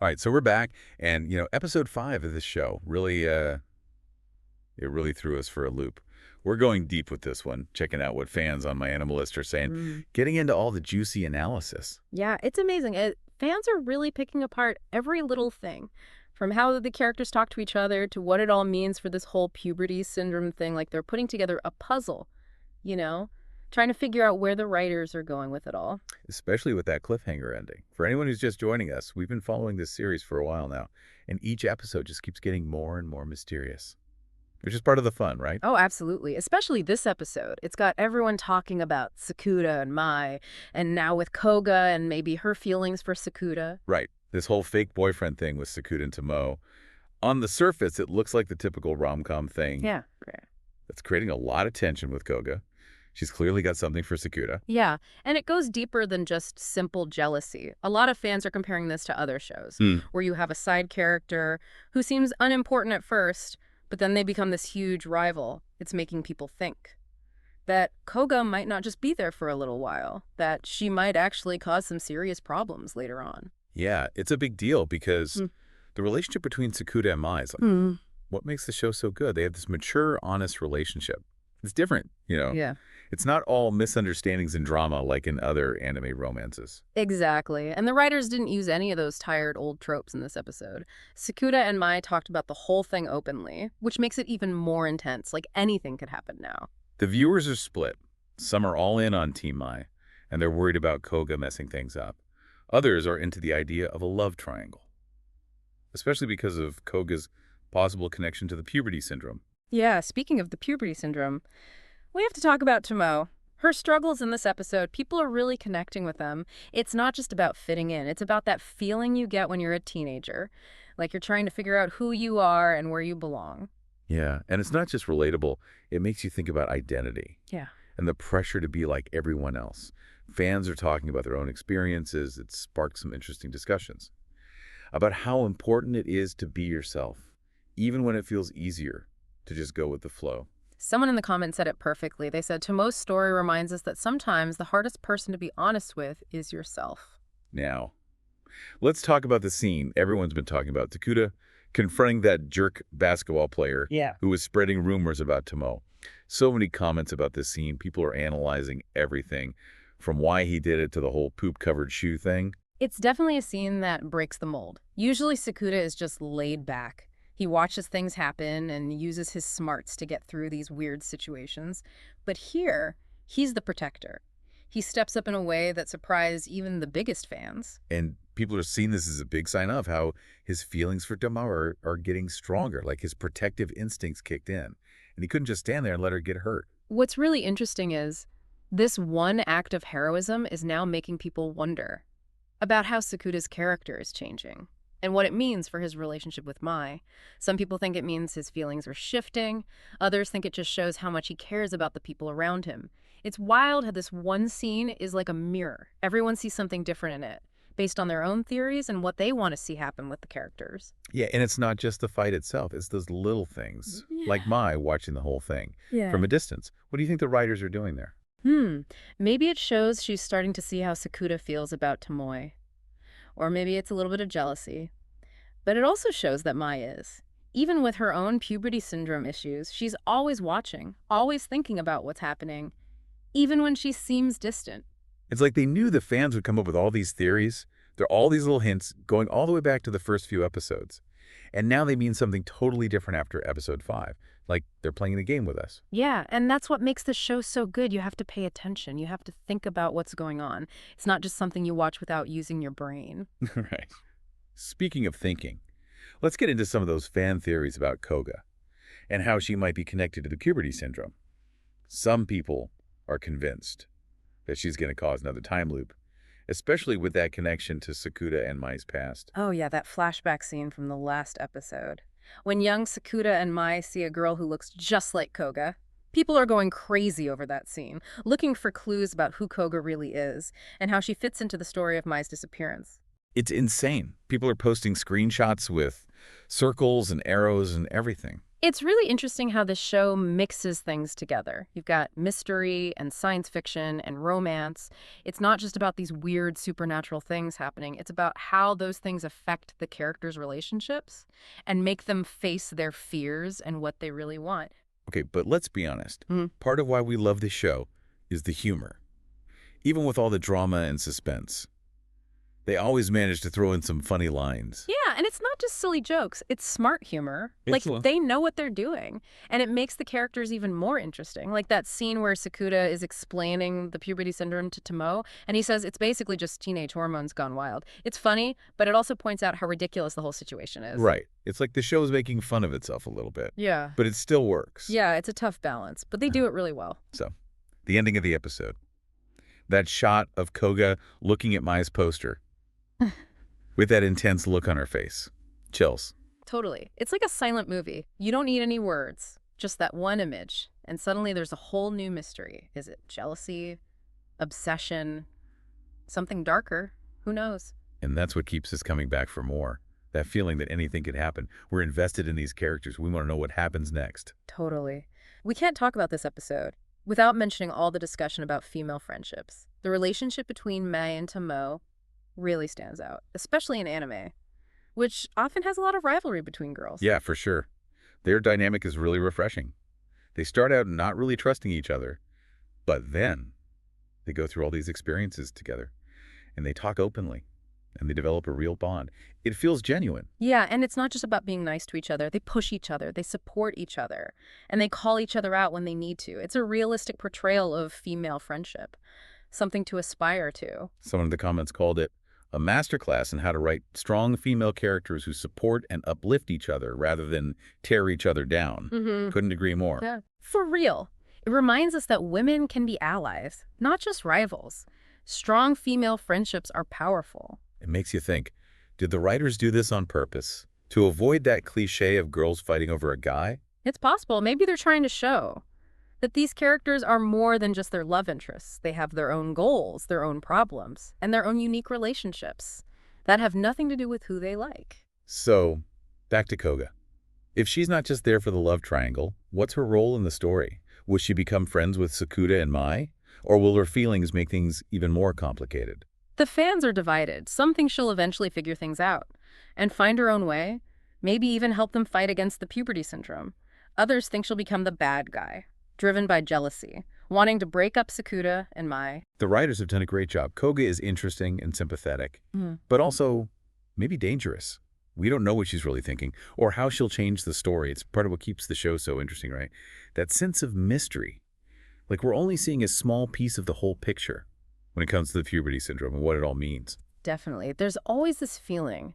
All right, so we're back, and episode 5 of this show really, it really threw us for a loop. We're going deep with this one, checking out what fans on my animal list are saying, Mm. getting into all the juicy analysis. Yeah, it's amazing. Fans are really picking apart every little thing, from how the characters talk to each other to what it all means for this whole puberty syndrome thing. Like they're putting together a puzzle, you know, trying to figure out where the writers are going with it all. Especially with that cliffhanger ending. For anyone who's just joining us, we've been following this series for a while now, and each episode just keeps getting more and more mysterious, which is part of the fun, right? Oh, absolutely. Especially this episode. It's got everyone talking about Sakuda and Mai, and now with Koga and maybe her feelings for Sakuda. Right. This whole fake boyfriend thing with Sakura and Tomo. On the surface, it looks like the typical rom-com thing Yeah. Great. that's creating a lot of tension with Koga. She's clearly got something for Sakura. Yeah, and it goes deeper than just simple jealousy. A lot of fans are comparing this to other shows, Hmm. where you have a side character who seems unimportant at first, but then they become this huge rival. It's making people think that Koga might not just be there for a little while, that she might actually cause some serious problems later on. Yeah, it's a big deal because Mm. the relationship between Sakura and Mai is like Hmm. what makes the show so good. They have this mature, honest relationship. It's different. Yeah. It's not all misunderstandings and drama like in other anime romances. Exactly. And the writers didn't use any of those tired old tropes in this episode. Sakuda and Mai talked about the whole thing openly, which makes it even more intense, like anything could happen now. The viewers are split. Some are all in on Team Mai, and they're worried about Koga messing things up. Others are into the idea of a love triangle, especially because of Koga's possible connection to the puberty syndrome. Yeah, speaking of the puberty syndrome, we have to talk about Tomo. Her struggles in this episode, people are really connecting with them. It's not just about fitting in. It's about that feeling you get when you're a teenager, like you're trying to figure out who you are and where you belong. Yeah, and it's not just relatable. It makes you think about identity Yeah. and the pressure to be like everyone else. Fans are talking about their own experiences. It sparked some interesting discussions about how important it is to be yourself, even when it feels easier to just go with the flow. Someone in the comments said it perfectly. They said, Tomo's story reminds us that sometimes the hardest person to be honest with is yourself. Now, let's talk about the scene everyone's been talking about. Takuda confronting that jerk basketball player Yeah. who was spreading rumors about Tomo. So many comments about this scene. People are analyzing everything from why he did it to the whole poop-covered shoe thing. It's definitely a scene that breaks the mold. Usually Sakuda is just laid back. He watches things happen and uses his smarts to get through these weird situations. But here, he's the protector. He steps up in a way that surprised even the biggest fans. And people are seeing this as a big sign of how his feelings for Tomo are getting stronger, like his protective instincts kicked in. And he couldn't just stand there and let her get hurt. What's really interesting is this one act of heroism is now making people wonder about how Sakuda's character is changing and what it means for his relationship with Mai. Some people think it means his feelings are shifting. Others think it just shows how much he cares about the people around him. It's wild how this one scene is like a mirror. Everyone sees something different in it, based on their own theories and what they want to see happen with the characters. Yeah, and it's not just the fight itself. It's those little things, like Mai watching the whole thing from a distance. What do you think the writers are doing there? Maybe it shows she's starting to see how Sakuda feels about Tomoe. Or maybe it's a little bit of jealousy. But it also shows that Mai is. Even with her own puberty syndrome issues, she's always watching, always thinking about what's happening, even when she seems distant. It's like they knew the fans would come up with all these theories. There are all these little hints going all the way back to the first few episodes. And now they mean something totally different after episode 5. Like they're playing the game with us. Yeah, and that's what makes the show so good. You have to pay attention. You have to think about what's going on. It's not just something you watch without using your brain. Right. Speaking of thinking, let's get into some of those fan theories about Koga and how she might be connected to the puberty syndrome. Some people are convinced that she's going to cause another time loop, especially with that connection to Sakuda and Mai's past. Oh yeah, that flashback scene from the last episode. When young Sakuda and Mai see a girl who looks just like Koga, people are going crazy over that scene, looking for clues about who Koga really is and how she fits into the story of Mai's disappearance. It's insane. People are posting screenshots with circles and arrows and everything. It's really interesting how this show mixes things together. You've got mystery and science fiction and romance. It's not just about these weird supernatural things happening. It's about how those things affect the characters' relationships and make them face their fears and what they really want. Okay, but let's be honest. Mhm. Part of why we love this show is the humor. Even with all the drama and suspense, they always manage to throw in some funny lines. Yeah, and it's not just silly jokes. It's smart humor. It's They know what they're doing. And it makes the characters even more interesting. Like that scene where Sakuda is explaining the puberty syndrome to Tomo, and he says it's basically just teenage hormones gone wild. It's funny, but it also points out how ridiculous the whole situation is. Right. It's like the show's making fun of itself a little bit. Yeah. But it still works. Yeah, it's a tough balance, but they do it really well. So, the ending of the episode. That shot of Koga looking at Mai's poster with that intense look on her face. Chills. Totally. It's like a silent movie. You don't need any words, just that one image. And suddenly there's a whole new mystery. Is it jealousy, obsession, something darker? Who knows? And that's what keeps us coming back for more. That feeling that anything could happen. We're invested in these characters. We want to know what happens next. Totally. We can't talk about this episode without mentioning all the discussion about female friendships. The relationship between Mei and Tomo really stands out, especially in anime, which often has a lot of rivalry between girls. Yeah, for sure. Their dynamic is really refreshing. They start out not really trusting each other, but then they go through all these experiences together, and they talk openly, and they develop a real bond. It feels genuine. Yeah, and it's not just about being nice to each other. They push each other, they support each other, and they call each other out when they need to. It's a realistic portrayal of female friendship, something to aspire to. Someone in the comments called it a masterclass in how to write strong female characters who support and uplift each other rather than tear each other down. Couldn't agree more. Yeah. For real. It reminds us that women can be allies, not just rivals. Strong female friendships are powerful. It makes you think, did the writers do this on purpose? To avoid that cliche of girls fighting over a guy? It's possible. Maybe they're trying to show that these characters are more than just their love interests. They have their own goals, their own problems, and their own unique relationships that have nothing to do with who they like. So, back to Koga. If she's not just there for the love triangle, what's her role in the story? Will she become friends with Sakuda and Mai? Or will her feelings make things even more complicated? The fans are divided. Some think she'll eventually figure things out and find her own way, maybe even help them fight against the puberty syndrome. Others think she'll become the bad guy, driven by jealousy, wanting to break up Sakuda and Mai. The writers have done a great job. Koga is interesting and sympathetic, but also maybe dangerous. We don't know what she's really thinking or how she'll change the story. It's part of what keeps the show so interesting, right? That sense of mystery. Like we're only seeing a small piece of the whole picture when it comes to the puberty syndrome and what it all means. Definitely. There's always this feeling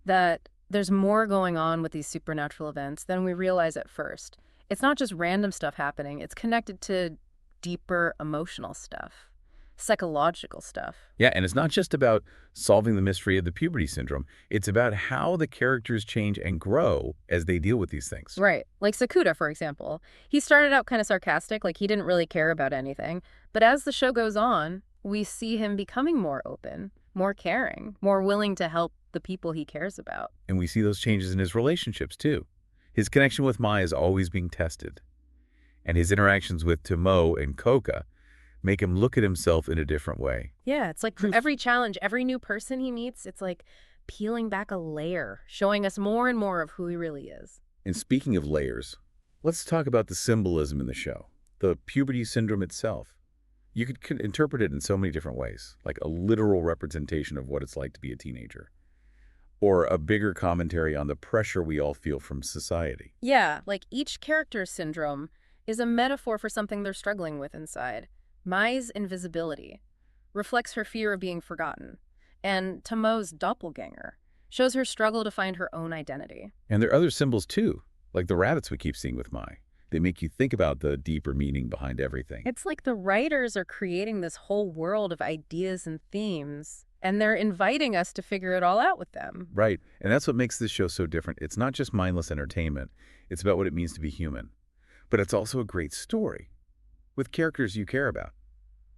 that there's more going on with these supernatural events than we realize at first. It's not just random stuff happening. It's connected to deeper emotional stuff, psychological stuff. Yeah, and it's not just about solving the mystery of the puberty syndrome. It's about how the characters change and grow as they deal with these things. Right. Like Sakuda, for example. He started out kind of sarcastic, like he didn't really care about anything. But as the show goes on, we see him becoming more open, more caring, more willing to help the people he cares about. And we see those changes in his relationships, too. His connection with Mai is always being tested. And his interactions with Tomo and Koga make him look at himself in a different way. Yeah, it's like for every challenge, every new person he meets, it's like peeling back a layer, showing us more and more of who he really is. And speaking of layers, let's talk about the symbolism in the show, the puberty syndrome itself. You could interpret it in so many different ways, like a literal representation of what it's like to be a teenager, or a bigger commentary on the pressure we all feel from society. Yeah, like each character's syndrome is a metaphor for something they're struggling with inside. Mai's invisibility reflects her fear of being forgotten, and Tomo's doppelganger shows her struggle to find her own identity. And there are other symbols too, like the rabbits we keep seeing with Mai. They make you think about the deeper meaning behind everything. It's like the writers are creating this whole world of ideas and themes, and they're inviting us to figure it all out with them. Right, and that's what makes this show so different. It's not just mindless entertainment. It's about what it means to be human. But it's also a great story with characters you care about,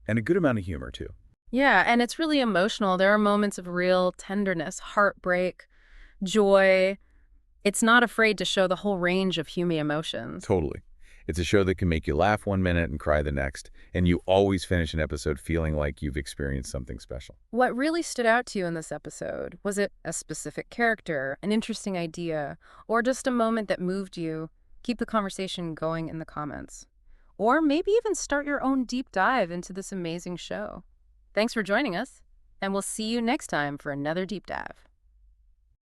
and a good amount of humor too. Yeah, and it's really emotional. There are moments of real tenderness, heartbreak, joy. It's not afraid to show the whole range of human emotions. Totally. It's a show that can make you laugh one minute and cry the next, and you always finish an episode feeling like you've experienced something special. What really stood out to you in this episode? Was it a specific character, an interesting idea, or just a moment that moved you? Keep the conversation going in the comments. Or maybe even start your own deep dive into this amazing show. Thanks for joining us, and we'll see you next time for another deep dive.